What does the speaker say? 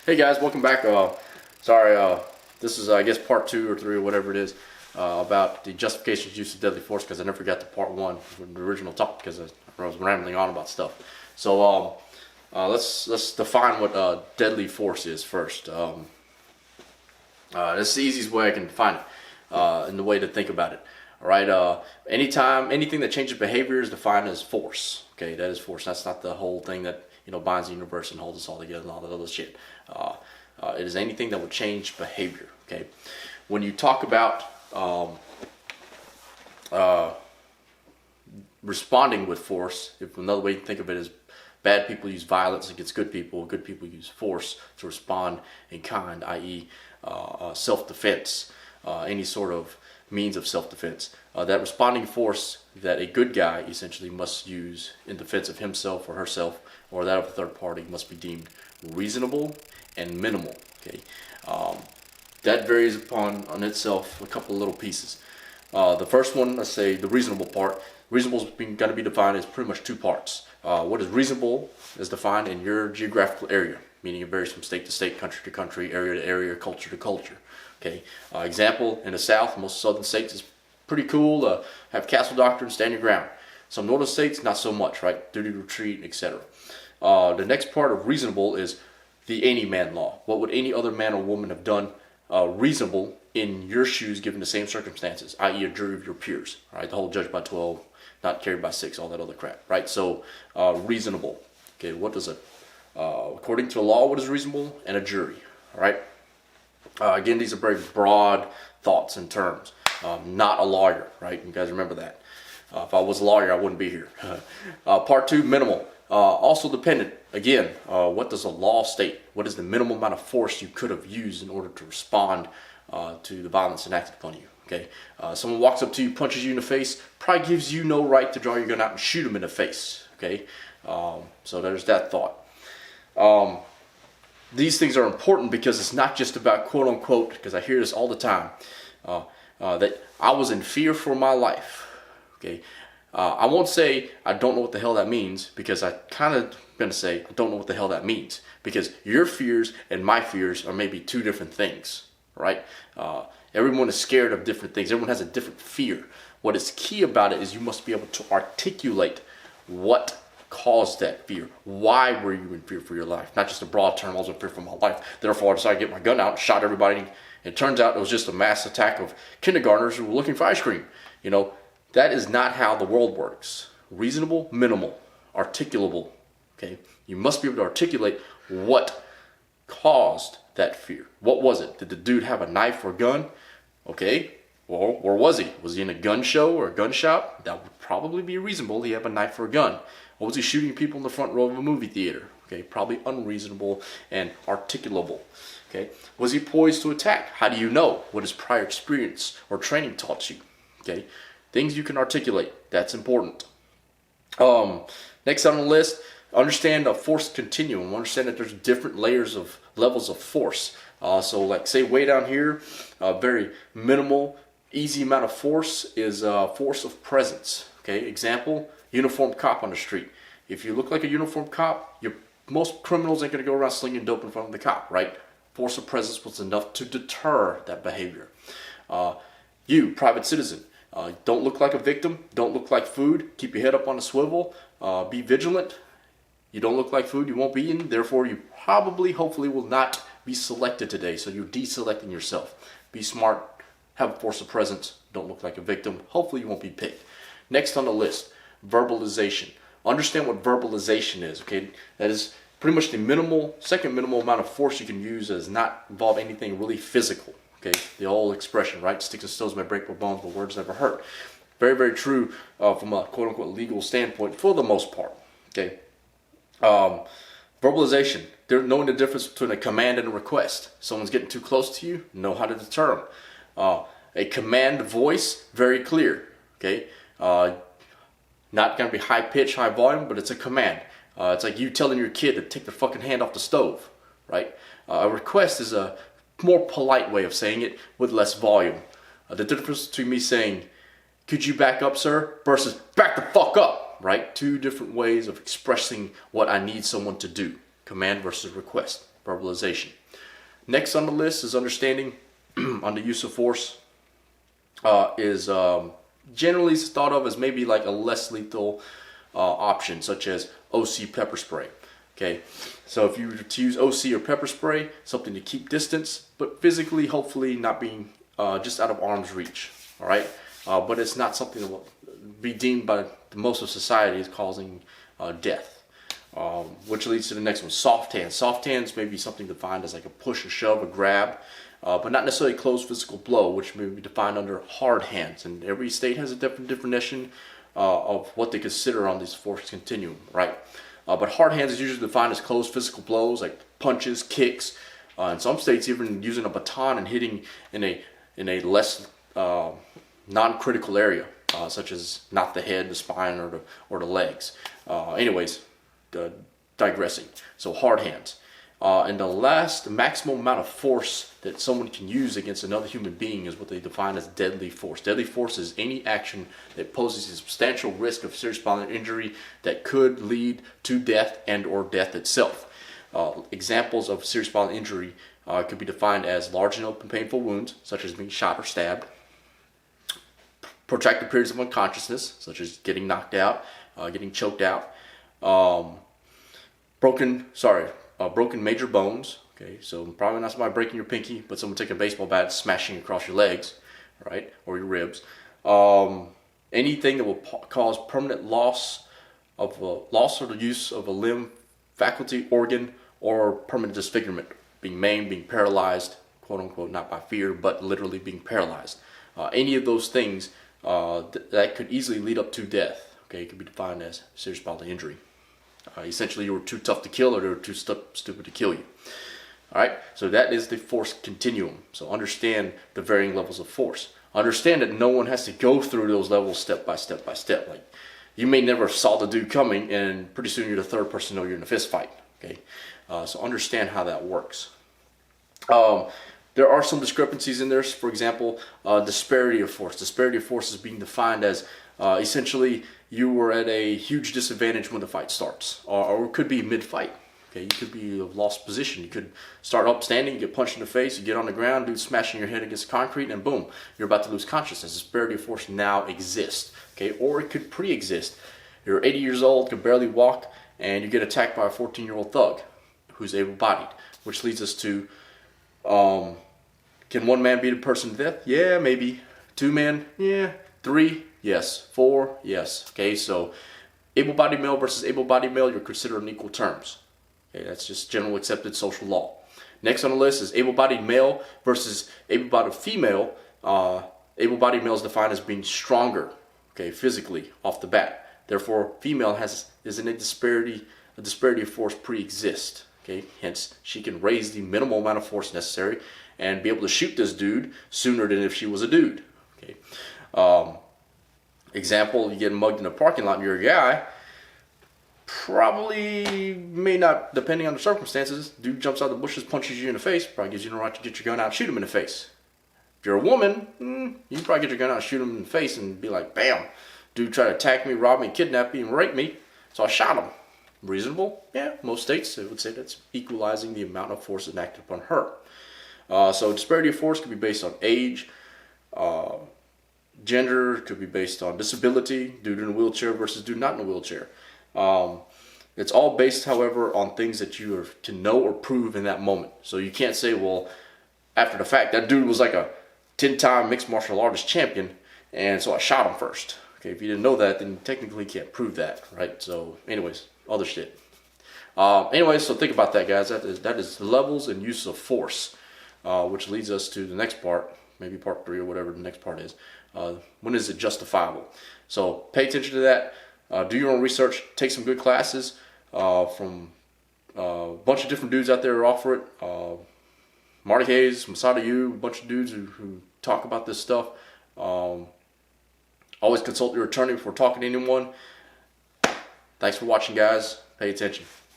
Hey guys, welcome back. Sorry, this is I guess part 2 or 3 or whatever it is about the justifications use of deadly force, because I never got to part 1 from the original topic because I was rambling on about stuff. So let's define what deadly force is first. This is the easiest way I can define it, and the way to think about it. All right. Anything that changes behavior is defined as force. Okay, that is force. That's not the whole thing that binds the universe and holds us all together and all that other shit. It is anything that would change behavior. Okay, when you talk about responding with force, if another way to think of it is bad people use violence against good people use force to respond in kind, i.e. Self-defense, any sort of means of self-defense. That responding force that a good guy essentially must use in defense of himself or herself or that of a third party must be deemed reasonable and minimal. Okay, that varies upon itself a couple of little pieces. The first one, let's say the reasonable part. Reasonable is going to be defined as pretty much 2 parts. What is reasonable is defined in your geographical area, meaning it varies from state to state, country to country, area to area, culture to culture. Okay, example, in the South, most southern states is pretty cool to have castle doctrine, stand your ground. Some northern states, not so much, right? Duty to retreat, etc. The next part of reasonable is the any man law. What would any other man or woman have done reasonable in your shoes given the same circumstances, i.e. a jury of your peers, right? The whole judge by 12, not carried by 6, all that other crap, right? So reasonable. Okay, what does it, according to the law, what is reasonable? And a jury, all right? Again, these are very broad thoughts and terms. Not a lawyer, right? You guys remember that. If I was a lawyer, I wouldn't be here. Part 2, minimal. Also dependent. Again, what does the law state? What is the minimum amount of force you could have used in order to respond to the violence enacted upon you? Okay, someone walks up to you, punches you in the face, probably gives you no right to draw your gun out and shoot him in the face. Okay, so there's that thought. These things are important because it's not just about quote unquote, because I hear this all the time, that I was in fear for my life. Okay, I won't say I don't know what the hell that means, because I kind of going to say I don't know what the hell that means, because your fears and my fears are maybe 2 different things, right? Everyone is scared of different things. Everyone has a different fear. What is key about it is you must be able to articulate what caused that fear. Why were you in fear for your life? Not just a broad term, I was in fear for my life, therefore I decided to get my gun out and shot everybody. It turns out it was just a mass attack of kindergartners who were looking for ice cream. That is not how the world works. Reasonable, minimal, articulable. Okay, you must be able to articulate what caused that fear. What was it? Did the dude have a knife or a gun? Okay, well, where was he? Was he in a gun show or a gun shop? That would probably be reasonable. He had a knife or a gun. Or was he shooting people in the front row of a movie theater? Okay, probably unreasonable and articulable. Okay, was he poised to attack? How do you know? What his prior experience or training taught you? Okay, things you can articulate. That's important. Next on the list, understand a force continuum. Understand that there's different levels of force. So like say way down here, very minimal, easy amount of force is force of presence. Okay, example, uniformed cop on the street. If you look like a uniformed cop, most criminals ain't going to go around slinging dope in front of the cop, right? Force of presence was enough to deter that behavior. You, private citizen, don't look like a victim, don't look like food, keep your head up on a swivel, be vigilant. You don't look like food, you won't be eaten, therefore you probably, hopefully will not be selected today, so you're deselecting yourself. Be smart, have a force of presence, don't look like a victim, hopefully you won't be picked. Next on the list, verbalization. Understand what verbalization is, okay? That is pretty much the second minimal amount of force you can use that does not involve anything really physical, okay? The old expression, right? Sticks and stones may break my bones, but words never hurt. Very, very true from a quote-unquote legal standpoint for the most part, okay? Verbalization, knowing the difference between a command and a request. Someone's getting too close to you, know how to deter them. A command voice, very clear, okay? Not going to be high pitch, high volume, but it's a command. It's like you telling your kid to take their fucking hand off the stove, right? A request is a more polite way of saying it with less volume. The difference between me saying, could you back up, sir, versus back the fuck up, right? 2 different ways of expressing what I need someone to do. Command versus request. verbalization. Next on the list is understanding on the use of force is generally thought of as maybe like a less lethal option, such as OC pepper spray. Okay, so if you were to use OC or pepper spray, something to keep distance, but physically, hopefully not being just out of arm's reach. All right, but it's not something that will be deemed by most of society as causing death. Which leads to the next one, soft hands. Soft hands may be something defined as like a push, a shove, a grab, but not necessarily a close physical blow, which may be defined under hard hands. And every state has a different definition of what they consider on this force continuum, right? But hard hands is usually defined as closed physical blows, like punches, kicks. In some states, even using a baton and hitting in a less non-critical area, such as not the head, the spine, or the legs. Digressing. So hard hands. And the last maximum amount of force that someone can use against another human being is what they define as deadly force. Deadly force is any action that poses a substantial risk of serious bodily injury that could lead to death and or death itself. Examples of serious bodily injury could be defined as large and open painful wounds, such as being shot or stabbed, protracted periods of unconsciousness, such as getting knocked out, getting choked out, broken major bones. Okay, so probably not somebody breaking your pinky, but someone taking a baseball bat, smashing across your legs, right, or your ribs. Anything that will cause permanent loss or the use of a limb, faculty, organ, or permanent disfigurement, being maimed, being paralyzed, quote unquote, not by fear, but literally being paralyzed. Any of those things that could easily lead up to death. Okay, it could be defined as serious bodily injury. Essentially, you were too tough to kill, or they were too stupid to kill you. All right, so that is the force continuum. So understand the varying levels of force. Understand that no one has to go through those levels step by step by step. Like, you may never saw the dude coming, and pretty soon you're the third person to know you're in a fist fight. Okay, so understand how that works. There are some discrepancies in there. For example, disparity of force. Disparity of force is being defined as essentially you were at a huge disadvantage when the fight starts, or it could be mid-fight. Okay, you could be a lost position. You could start up standing, you get punched in the face, you get on the ground, dude smashing your head against concrete, and boom, you're about to lose consciousness. Disparity of force now exists. Okay, or it could pre-exist. You're 80 years old, can barely walk, and you get attacked by a 14-year-old thug who's able-bodied, which leads us to, can one man beat a person to death? Yeah, maybe. Two men? Yeah. Three? Yes. Four? Yes. Okay, so able-bodied male versus able-bodied male, you're considered on equal terms. Okay, that's just general accepted social law. Next on the list is able-bodied male versus able-bodied female. Able-bodied male is defined as being stronger, okay, physically off the bat. Therefore, female is in a disparity of force pre-exist. Okay, hence she can raise the minimal amount of force necessary and be able to shoot this dude sooner than if she was a dude. Okay. Example: you get mugged in a parking lot and you're a guy. Probably may not, depending on the circumstances. Dude jumps out the bushes, punches you in the face, probably gives you the right to get your gun out and shoot him in the face. If you're a woman, you can probably get your gun out and shoot him in the face and be like, bam, dude tried to attack me, rob me, kidnap me, and rape me, so I shot him. Reasonable? Yeah, most states would say that's equalizing the amount of force enacted upon her. So disparity of force could be based on age, gender, could be based on disability, dude in a wheelchair versus dude not in a wheelchair. It's all based, however, on things that you are to know or prove in that moment. So you can't say, well, after the fact, that dude was like a 10-time mixed martial artist champion, and so I shot him first. Okay, if you didn't know that, then technically you can't prove that, right? So anyways, other shit. Anyways, so think about that, guys. That is levels and use of force, which leads us to the next part, maybe part 3 or whatever the next part is. When is it justifiable? So pay attention to that. Do your own research. Take some good classes from a bunch of different dudes out there who offer it. Marty Hayes, Masada Yu, a bunch of dudes who talk about this stuff. Always consult your attorney before talking to anyone. Thanks for watching, guys. Pay attention.